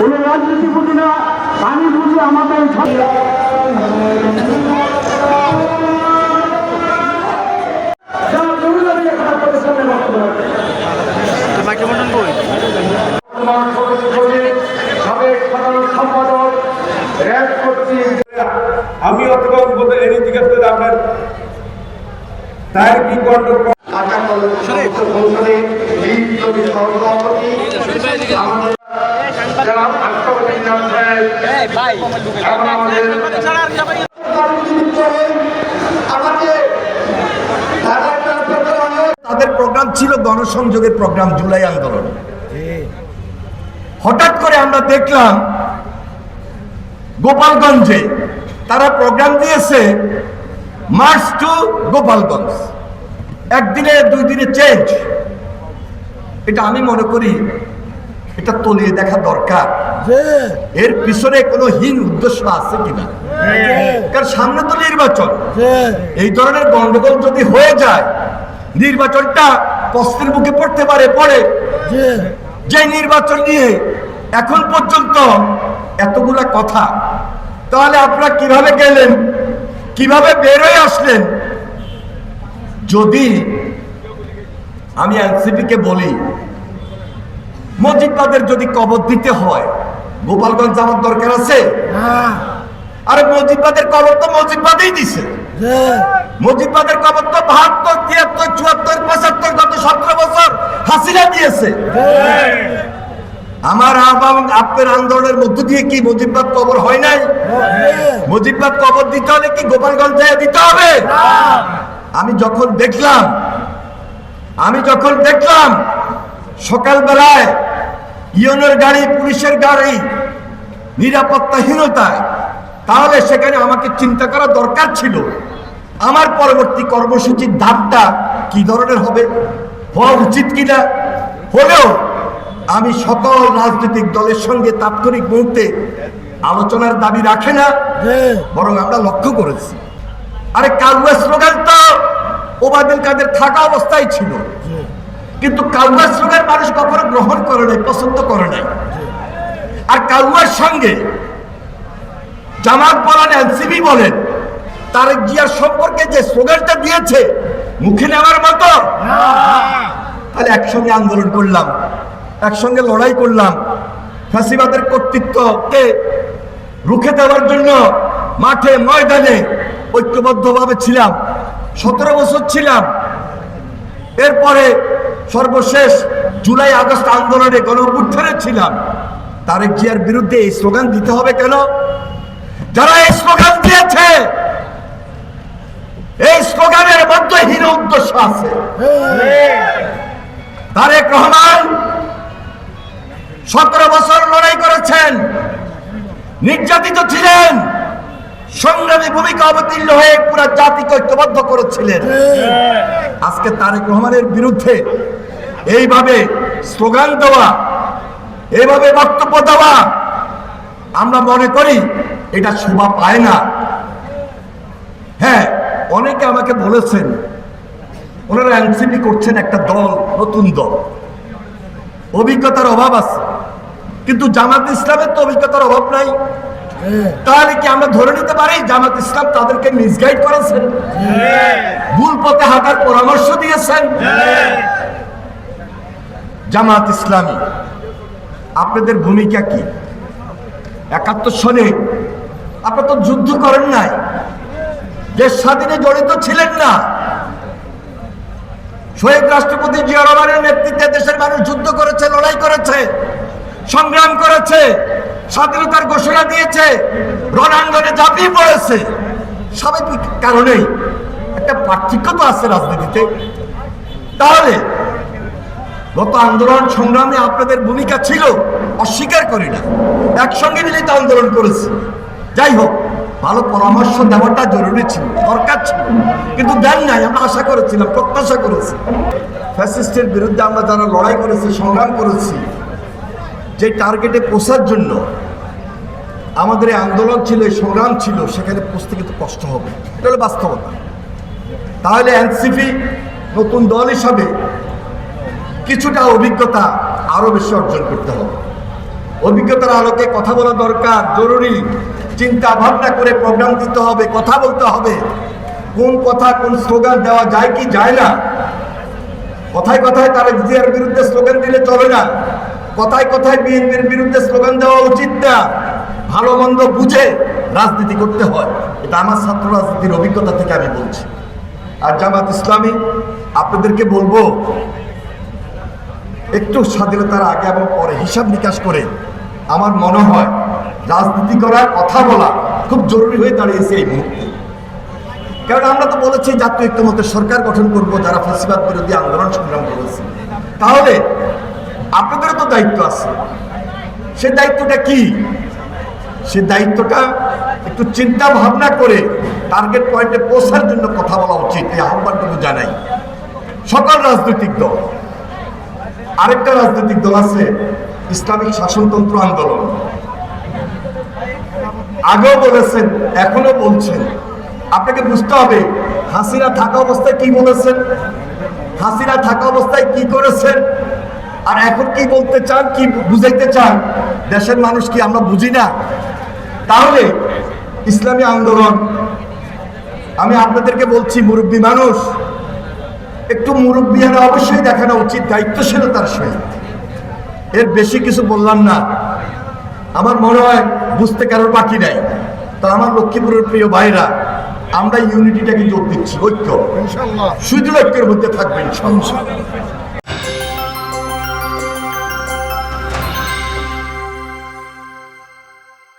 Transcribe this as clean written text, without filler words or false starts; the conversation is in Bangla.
কোনো রাজনীতি বুঝি না, আমি বুঝি আমাদের আমি অথবা এনে জিজ্ঞাসা করে আপনার তার কি কণ্ঠ তাদের প্রোগ্রাম ছিল গণসংযোগের প্রোগ্রাম জুলাই আন্দোলন। হঠাৎ করে আমরা দেখলাম গোপালগঞ্জে তারা প্রোগ্রাম দিয়েছে মার্চ টু গোপালগঞ্জ, একদিনে দুই দিনে চেঞ্জ। এটা আমি মনে করি এটা তলিয়ে দেখা দরকার, এর পিছনে কোনো হীন উদ্দেশ্য আছে কিনা। কারণ সামনে তো নির্বাচন, এই ধরনের গন্ডগোল যদি হয়ে যায় নির্বাচনটা কষ্টের মুখে পড়তে পারে। পড়ে যে নির্বাচন নিয়ে এখন পর্যন্ত এতগুলা কথা, তাহলে আপনারা কিভাবে গেলেন, কিভাবে বের হয়ে আসলেন? যদি আমি এনসিপি কে বলি মজিদবাদের যদি কবর দিতে হয় গোপালগঞ্জ যাওয়ার দরকার আছে? আরে মজিদবাদের কবর তো মজিদবাদেই দিছে। মজিদবাদের কবর তো ৭২, ৭৩, ৭৪, ৭৫ গত ১৭ বছর হাসিনা দিয়েছে। আমার আপনার আন্দোলনের মধ্য দিয়ে কি মুজিববাদ কবর হয় নাই? মুজিববাদ কবর দিতে হলে কি গোপালগঞ্জে দিতে হবে? আমি যখন দেখলাম সকালবেলায় ইউনের গাড়ি, পুলিশের গাড়ি, নিরাপত্তাহীনতায়, তাহলে সেখানে আমাকে চিন্তা করা দরকার ছিল আমার পরবর্তী কর্মসূচির ধাপটা কি ধরনের হবে, হওয়া উচিত কিনা। হলেও আমি সকল রাজনৈতিক দলের সঙ্গে তাৎক্ষণিক মুহূর্তে আলোচনার দাবি রাখে না, বরং আমরা লক্ষ্য করেছি আরে কালুয়া স্লোগান তো ওবায়দুল কাদের থাকা অবস্থায় ছিল, কিন্তু কালুয়া স্লোগান মানুষ কখনো গ্রহণ করে নাই, পছন্দ করে নাই। আর কালুয়ার সঙ্গে জামাত বলেন, এনসিপি বলেন, তারেক জিয়ার সম্পর্কে যে স্লোগানটা দিয়েছে মুখে নেওয়ার মতো। তাহলে একসঙ্গে আন্দোলন করলাম, একসঙ্গে লড়াই করলাম, ফ্যাসিবাদের কর্তৃত্বকে রুখে দেওয়ার জন্য মাঠে ময়দানে ঐক্যবদ্ধভাবে ছিলাম, ১৭ বছর ছিলাম। এরপরে সর্বশেষ জুলাই আগস্ট আন্দোলনে গণঅভ্যুত্থানে ছিলাম। তারেক জিয়ার বিরুদ্ধে এই স্লোগান দিতে হবে কেন? যারা এই স্লোগান দিয়েছে এই স্লোগানের মধ্যে হীন উদ্দেশ্য আছে। তারেক রহমান ১৭ বছর লড়াই করেছেন, নির্যাতিত ছিলেন, সংগ্রামী ভূমিকা অবতীর্ণ হয়ে পুরা জাতিকে ঐক্যবদ্ধ করেছিলেন। আজকে তারেক রহমানের বিরুদ্ধে এইভাবে স্লোগান দেওয়া, এইভাবে বক্তব্য দেওয়া, আমরা মনে করি এটা শোভা পায় না। হ্যাঁ, অনেকে আমাকে বলেছেন ওনারা এনসিপি করছেন একটা দল, নতুন দল, অভিজ্ঞতার অভাব আছে, কিন্তু জামাত ইসলামের তো অভিজ্ঞতার অভাব নাই। তাহলে কি আমরা ধরে নিতে পারি জামাত ইসলাম তাদেরকে মিসগাইড করেছেন, ভুল পথে হাঁটার পরামর্শ দিয়েছেন? জামাত ইসলামী আপনাদের ভূমিকা কি? ৭১ সনে আপনারা তো যুদ্ধ করেন নাই, দেশ স্বাধীনে জড়িত ছিলেন না। শহীদ রাষ্ট্রপতি জিয়া রহমানের নেতৃত্বে দেশের মানুষ যুদ্ধ করেছে, লড়াই করেছে, সংগ্রাম করেছে, স্বাধীনতার ঘোষণা দিয়েছে, রণাঙ্গনে ঝাঁপিয়ে পড়েছে। স্বাভাবিক কারণেই একটা পার্থক্য তো আছে রাজনীতিতে। তাহলে গত আন্দোলন সংগ্রামে আপনাদের ভূমিকা ছিল, অস্বীকার করি না, একসঙ্গে মিলিত আন্দোলন করেছি। যাই হোক, ভালো পরামর্শ দেওয়াটা জরুরি ছিল, দরকার ছিল, কিন্তু দেন নাই। আমরা আশা করেছিলাম, প্রত্যাশা করেছি। ফ্যাসিস্টের বিরুদ্ধে আমরা যারা লড়াই করেছি, সংগ্রাম করেছি, যে টার্গেটে পৌঁছার জন্য আমাদের এই আন্দোলন ছিল, এই সংগ্রাম ছিল, সেখানে পৌঁছতে কিন্তু কষ্ট হবে, এটা হলো বাস্তবতা। তাহলে এনসিপি নতুন দল হিসাবে কিছুটা অভিজ্ঞতা আরো বেশি অর্জন করতে হবে। অভিজ্ঞতার আলোকে কথা বলা দরকার, জরুরি। চিন্তা ভাবনা করে প্রোগ্রাম দিতে হবে, কথা বলতে হবে, কোন কথা কোন স্লোগান দেওয়া যায় কি যায় না। কথায় কথায় তারেক জিয়ার বিরুদ্ধে স্লোগান দিলে চলে না, কথায় কথায় বিএনপির বিরুদ্ধে স্লোগান দেওয়া উচিত না। ভালো মন্দ বুঝে রাজনীতি করতে হয়, এটা আমার ছাত্র রাজনীতির অভিজ্ঞতা থেকে আমি বলছি। আর জামাত ইসলামী আপনাদেরকে বলবো, একটু স্বাধীনতার আগে এবং পরে হিসাব নিকাশ করে আমার মনে হয় রাজনীতি করা, কথা বলা খুব জরুরি হয়ে দাঁড়িয়েছে এই মুহূর্তে। কারণ আমরা তো বলেছি জাতীয় ঐক্যমত্যের সরকার গঠন করব যারা ফ্যাসিবাদ বিরোধী আন্দোলন সংগ্রাম করেছে। তাহলে আপনাদেরও তো দায়িত্ব আছে। সে দায়িত্বটা কি? সে দায়িত্বটা একটু চিন্তা ভাবনা করে টার্গেট পয়েন্টে পৌঁছার জন্য কথা বলা উচিত, এই আহ্বানটুকু জানাই সকল রাজনৈতিক দল। আরেকটা রাজনৈতিক দল আছে ইসলামিক শাসনতন্ত্র আন্দোলন, আগেও বলেছেন এখনো বলছেন। আপনাকে বুঝতে হবে হাসিনা থাকা অবস্থায় কি বলেছেন, হাসিনা থাকা অবস্থায় কি করেছেন, আর এখন কি বলতে চান, কি বুঝাইতে চান দেশের মানুষ কি আমরা বুঝি না? তাহলে ইসলামী আন্দোলন, আমি আপনাদেরকে বলছি মুরব্বী মানুষ, একটু মুরব্বিয়ানা অবশ্যই দেখানো উচিত দায়িত্বশীলতার সহিত। এর বেশি কিছু বললাম না, আমার মনে হয় বুঝতে কারোর বাকি নাই। তো আমার লক্ষ্মীপুরের প্রিয় ভাইরা, আমরা ইউনিটিটাকে জোর দিচ্ছি, ঐক্য, শুধু ঐক্যের মধ্যে থাকবেন ইনশাআল্লাহ।